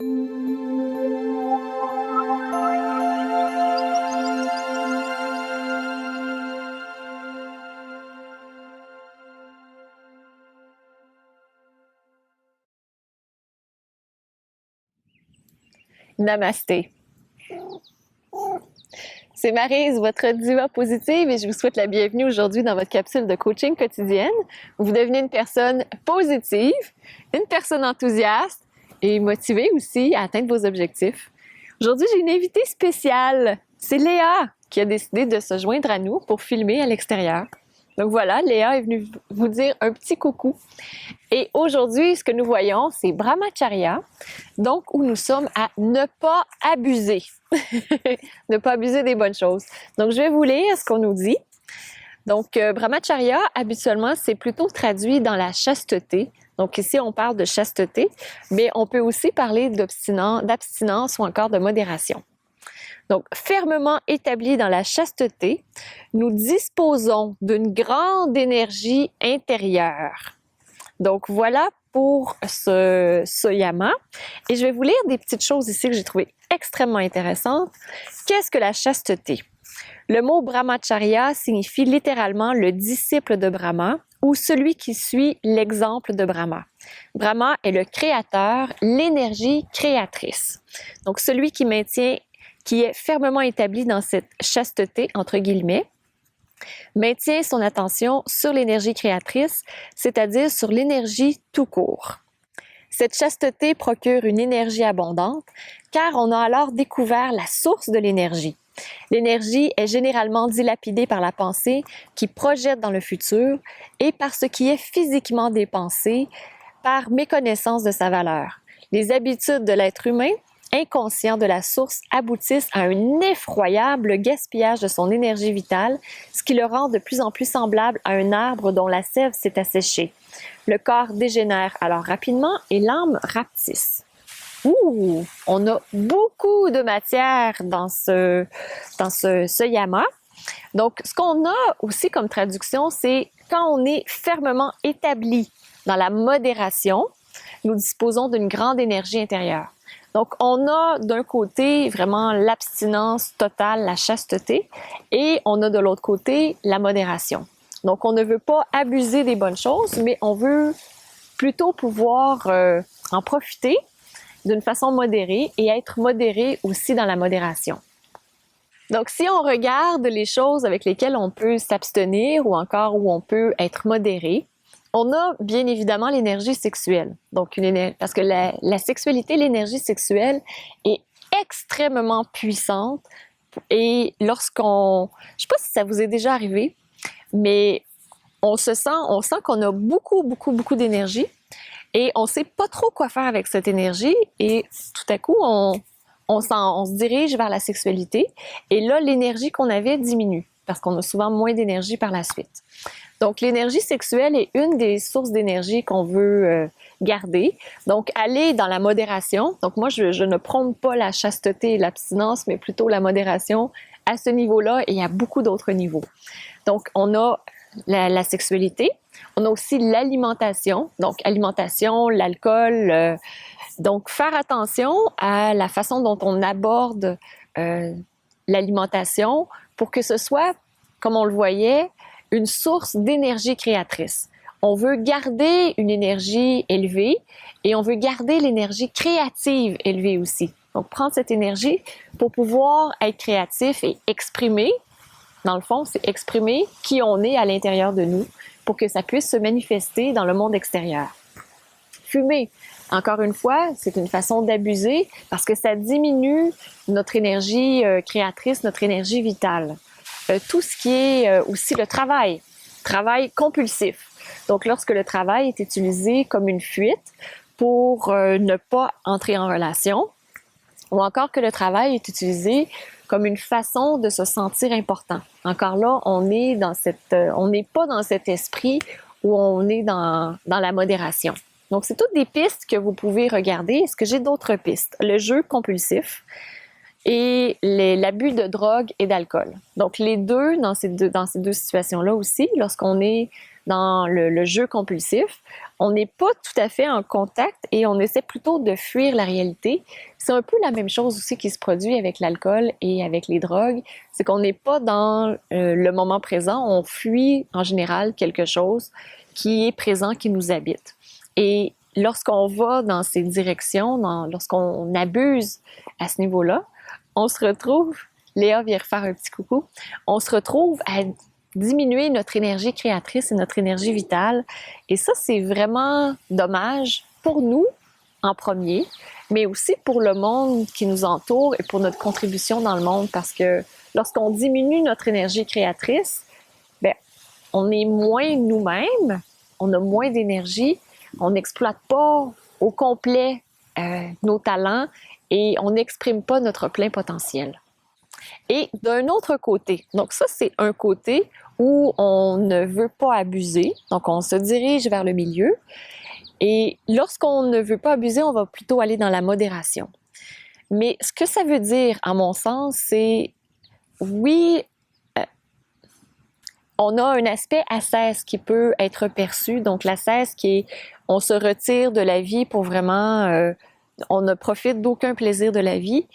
Namasté. C'est Maryse, votre diva positive, et je vous souhaite la bienvenue aujourd'hui dans votre capsule de coaching quotidienne où vous devenez une personne positive, une personne enthousiaste et motivée aussi à atteindre vos objectifs. Aujourd'hui, j'ai une invitée spéciale. C'est Léa qui a décidé de se joindre à nous pour filmer à l'extérieur. Donc voilà, Léa est venue vous dire un petit coucou. Et aujourd'hui, ce que nous voyons, c'est Brahmacharya, donc où nous sommes à ne pas abuser. Ne pas abuser des bonnes choses. Donc, je vais vous lire ce qu'on nous dit. Donc, Brahmacharya, habituellement, c'est plutôt traduit dans la chasteté. Donc, ici, on parle de chasteté, mais on peut aussi parler d'abstinence ou encore de modération. Donc, fermement établis dans la chasteté, nous disposons d'une grande énergie intérieure. Donc, voilà pour ce yama. Et je vais vous lire des petites choses ici que j'ai trouvées extrêmement intéressantes. Qu'est-ce que la chasteté? Le mot Brahmacharya signifie littéralement le disciple de Brahma ou celui qui suit l'exemple de Brahma. Brahma est le créateur, l'énergie créatrice. Donc, celui qui est fermement établi dans cette chasteté, entre guillemets, maintient son attention sur l'énergie créatrice, c'est-à-dire sur l'énergie tout court. Cette chasteté procure une énergie abondante, car on a alors découvert la source de l'énergie. L'énergie est généralement dilapidée par la pensée qui projette dans le futur et par ce qui est physiquement dépensé par méconnaissance de sa valeur. Les habitudes de l'être humain inconscient de la source aboutissent à un effroyable gaspillage de son énergie vitale, ce qui le rend de plus en plus semblable à un arbre dont la sève s'est asséchée. Le corps dégénère alors rapidement et l'âme rapetisse. Ouh! On a beaucoup de matière dans ce yama. Donc, ce qu'on a aussi comme traduction, c'est quand on est fermement établi dans la modération, nous disposons d'une grande énergie intérieure. Donc, on a d'un côté vraiment l'abstinence totale, la chasteté, et on a de l'autre côté la modération. Donc, on ne veut pas abuser des bonnes choses, mais on veut plutôt pouvoir en profiter d'une façon modérée et être modéré aussi dans la modération. Donc, si on regarde les choses avec lesquelles on peut s'abstenir ou encore où on peut être modéré, on a bien évidemment l'énergie sexuelle. Donc, parce que la sexualité, l'énergie sexuelle est extrêmement puissante. Et je sais pas si ça vous est déjà arrivé, mais on sent qu'on a beaucoup d'énergie et on sait pas trop quoi faire avec cette énergie. Et tout à coup, on se dirige vers la sexualité. Et là, l'énergie qu'on avait diminue parce qu'on a souvent moins d'énergie par la suite. Donc, l'énergie sexuelle est une des sources d'énergie qu'on veut garder. Donc, aller dans la modération. Donc, moi, je ne prône pas la chasteté et l'abstinence, mais plutôt la modération à ce niveau-là et à beaucoup d'autres niveaux. Donc, on a la sexualité. On a aussi l'alimentation. Donc, alimentation, l'alcool. Donc, faire attention à la façon dont on aborde l'alimentation pour que ce soit, comme on le voyait, une source d'énergie créatrice. On veut garder une énergie élevée et on veut garder l'énergie créative élevée aussi. Donc, prendre cette énergie pour pouvoir être créatif et exprimer, dans le fond, c'est exprimer qui on est à l'intérieur de nous pour que ça puisse se manifester dans le monde extérieur. Fumer, encore une fois, c'est une façon d'abuser parce que ça diminue notre énergie créatrice, notre énergie vitale. Tout ce qui est aussi le travail compulsif. Donc, lorsque le travail est utilisé comme une fuite pour ne pas entrer en relation, ou encore que le travail est utilisé comme une façon de se sentir important. Encore là, on n'est pas dans cet esprit où on est dans la modération. Donc, c'est toutes des pistes que vous pouvez regarder. Est-ce que j'ai d'autres pistes? Le jeu compulsif et l'abus de drogue et d'alcool. Donc, les deux, dans ces deux situations-là aussi, lorsqu'on est dans le jeu compulsif, on n'est pas tout à fait en contact et on essaie plutôt de fuir la réalité. C'est un peu la même chose aussi qui se produit avec l'alcool et avec les drogues, c'est qu'on n'est pas dans le moment présent, on fuit en général quelque chose qui est présent, qui nous habite. Et lorsqu'on va dans ces directions, lorsqu'on abuse à ce niveau-là, on se retrouve, Léa vient refaire un petit coucou, on se retrouve à diminuer notre énergie créatrice et notre énergie vitale. Et ça, c'est vraiment dommage pour nous en premier, mais aussi pour le monde qui nous entoure et pour notre contribution dans le monde, parce que lorsqu'on diminue notre énergie créatrice, ben, on est moins nous-mêmes, on a moins d'énergie, on n'exploite pas au complet nos talents et on n'exprime pas notre plein potentiel. Et d'un autre côté, donc ça c'est un côté où on ne veut pas abuser, donc on se dirige vers le milieu. Et lorsqu'on ne veut pas abuser, on va plutôt aller dans la modération. Mais ce que ça veut dire, à mon sens, c'est oui, on a un aspect ascèse qui peut être perçu. Donc l'ascèse qui est, on se retire de la vie pour vraiment, on ne profite d'aucun plaisir de la vie.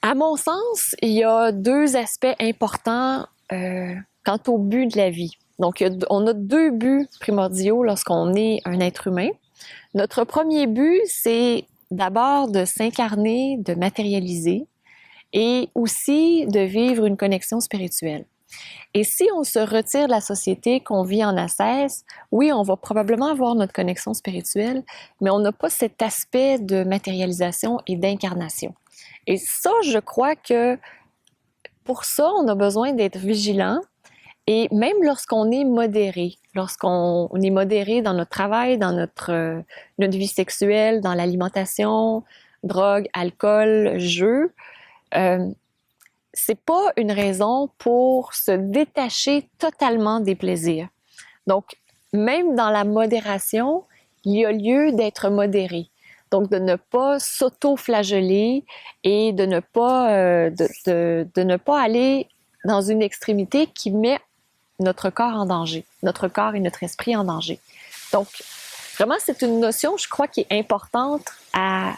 À mon sens, il y a deux aspects importants quant au but de la vie. Donc, on a deux buts primordiaux lorsqu'on est un être humain. Notre premier but, c'est d'abord de s'incarner, de matérialiser et aussi de vivre une connexion spirituelle. Et si on se retire de la société, qu'on vit en ascèse, oui, on va probablement avoir notre connexion spirituelle, mais on n'a pas cet aspect de matérialisation et d'incarnation. Et ça, je crois que pour ça, on a besoin d'être vigilant. Et même lorsqu'on est modéré, lorsqu'on est modéré dans notre travail, dans notre vie sexuelle, dans l'alimentation, drogue, alcool, jeu, c'est pas une raison pour se détacher totalement des plaisirs. Donc, même dans la modération, il y a lieu d'être modéré. Donc, de ne pas s'auto-flageller et de ne pas, de ne pas aller dans une extrémité qui met notre corps en danger, notre corps et notre esprit en danger. Donc, vraiment, c'est une notion, je crois, qui est importante à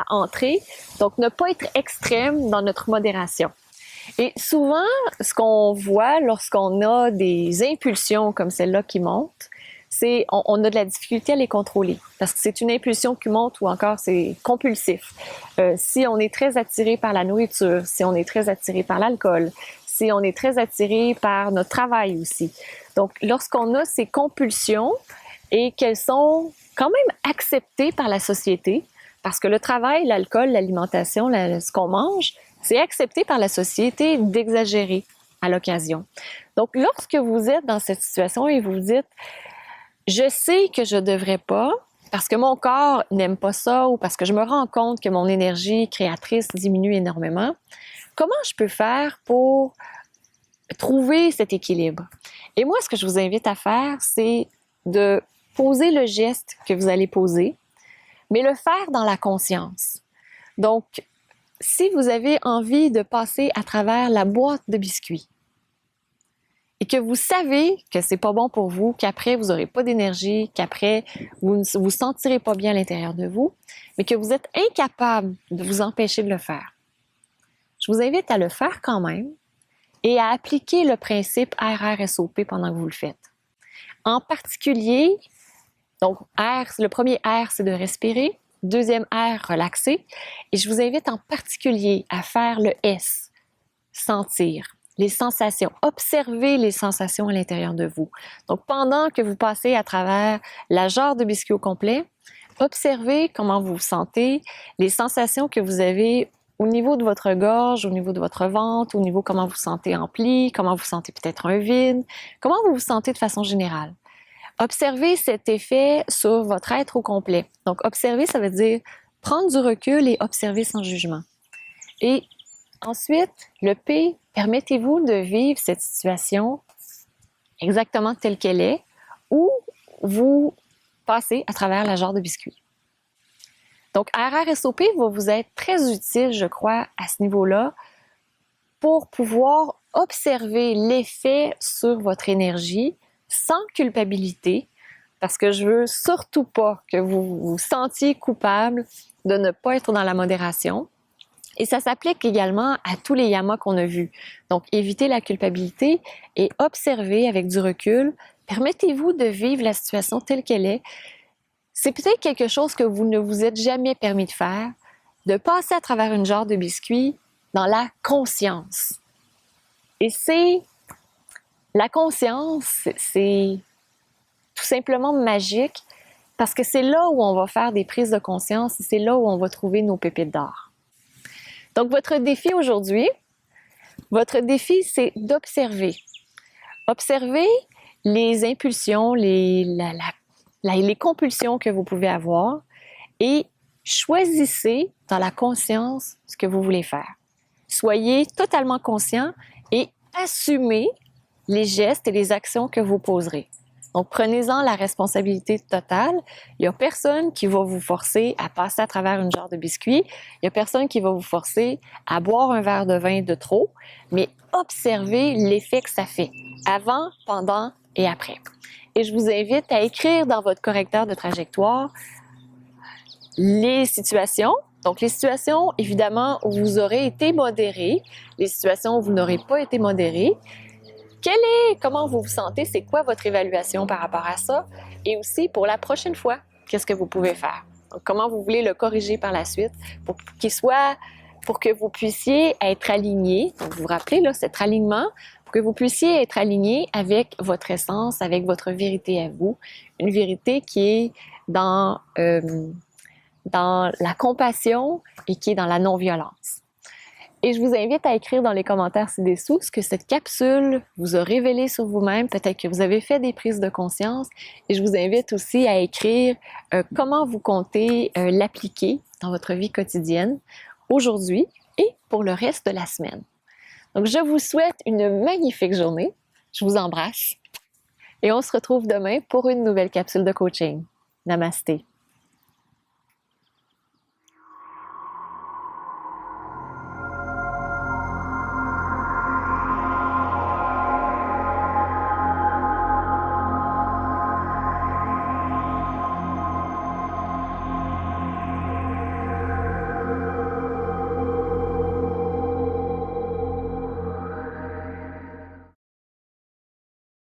entrer. Donc, ne pas être extrême dans notre modération. Et souvent, ce qu'on voit lorsqu'on a des impulsions comme celle-là qui montent, c'est on a de la difficulté à les contrôler parce que c'est une impulsion qui monte ou encore c'est compulsif. Si on est très attiré par la nourriture, si on est très attiré par l'alcool, si on est très attiré par notre travail aussi. Donc, lorsqu'on a ces compulsions et qu'elles sont quand même acceptées par la société, parce que le travail, l'alcool, l'alimentation, ce qu'on mange, c'est accepté par la société d'exagérer à l'occasion. Donc, lorsque vous êtes dans cette situation et vous vous dites « je sais que je ne devrais pas parce que mon corps n'aime pas ça ou parce que je me rends compte que mon énergie créatrice diminue énormément », comment je peux faire pour trouver cet équilibre? Et moi, ce que je vous invite à faire, c'est de poser le geste que vous allez poser, mais le faire dans la conscience. Donc, si vous avez envie de passer à travers la boîte de biscuits et que vous savez que c'est pas bon pour vous, qu'après vous n'aurez pas d'énergie, qu'après vous ne vous sentirez pas bien à l'intérieur de vous, mais que vous êtes incapable de vous empêcher de le faire, je vous invite à le faire quand même et à appliquer le principe RRSOP pendant que vous le faites. En particulier, donc le premier R, c'est de respirer. Deuxième R, relaxer. Et je vous invite en particulier à faire le S, sentir, les sensations. Observez les sensations à l'intérieur de vous. Donc, pendant que vous passez à travers la jarre de biscuits au complet, observez comment vous vous sentez, les sensations que vous avez au niveau de votre gorge, au niveau de votre ventre, au niveau comment vous vous sentez empli, comment vous sentez peut-être un vide, comment vous vous sentez de façon générale. Observez cet effet sur votre être au complet. Donc, observer, ça veut dire prendre du recul et observer sans jugement. Et ensuite, le P, permettez-vous de vivre cette situation exactement telle qu'elle est ou vous passez à travers la jarre de biscuits. Donc, RRSOP va vous être très utile, je crois, à ce niveau-là pour pouvoir observer l'effet sur votre énergie sans culpabilité, parce que je veux surtout pas que vous vous sentiez coupable de ne pas être dans la modération. Et ça s'applique également à tous les yamas qu'on a vus. Donc, évitez la culpabilité et observez avec du recul. Permettez-vous de vivre la situation telle qu'elle est. C'est peut-être quelque chose que vous ne vous êtes jamais permis de faire, de passer à travers une jarre de biscuits dans la conscience. Et la conscience, c'est tout simplement magique parce que c'est là où on va faire des prises de conscience et c'est là où on va trouver nos pépites d'or. Donc, votre défi aujourd'hui, c'est d'observer. Observer les impulsions, les compulsions que vous pouvez avoir et choisissez dans la conscience ce que vous voulez faire. Soyez totalement conscient et assumez les gestes et les actions que vous poserez. Donc, prenez-en la responsabilité totale. Il n'y a personne qui va vous forcer à passer à travers une jarre de biscuits. Il n'y a personne qui va vous forcer à boire un verre de vin de trop, mais observez l'effet que ça fait, avant, pendant et après. Et je vous invite à écrire dans votre correcteur de trajectoire les situations. Donc, les situations, évidemment, où vous aurez été modéré, les situations où vous n'aurez pas été modéré. Comment vous vous sentez? C'est quoi votre évaluation par rapport à ça? Et aussi, pour la prochaine fois, qu'est-ce que vous pouvez faire? Donc, comment vous voulez le corriger par la suite pour que vous puissiez être aligné. Donc, vous vous rappelez, là, cet alignement, pour que vous puissiez être aligné avec votre essence, avec votre vérité à vous. Une vérité qui est dans la compassion et qui est dans la non-violence. Et je vous invite à écrire dans les commentaires ci-dessous ce que cette capsule vous a révélé sur vous-même. Peut-être que vous avez fait des prises de conscience. Et je vous invite aussi à écrire comment vous comptez l'appliquer dans votre vie quotidienne aujourd'hui et pour le reste de la semaine. Donc, je vous souhaite une magnifique journée. Je vous embrasse. Et on se retrouve demain pour une nouvelle capsule de coaching. Namasté.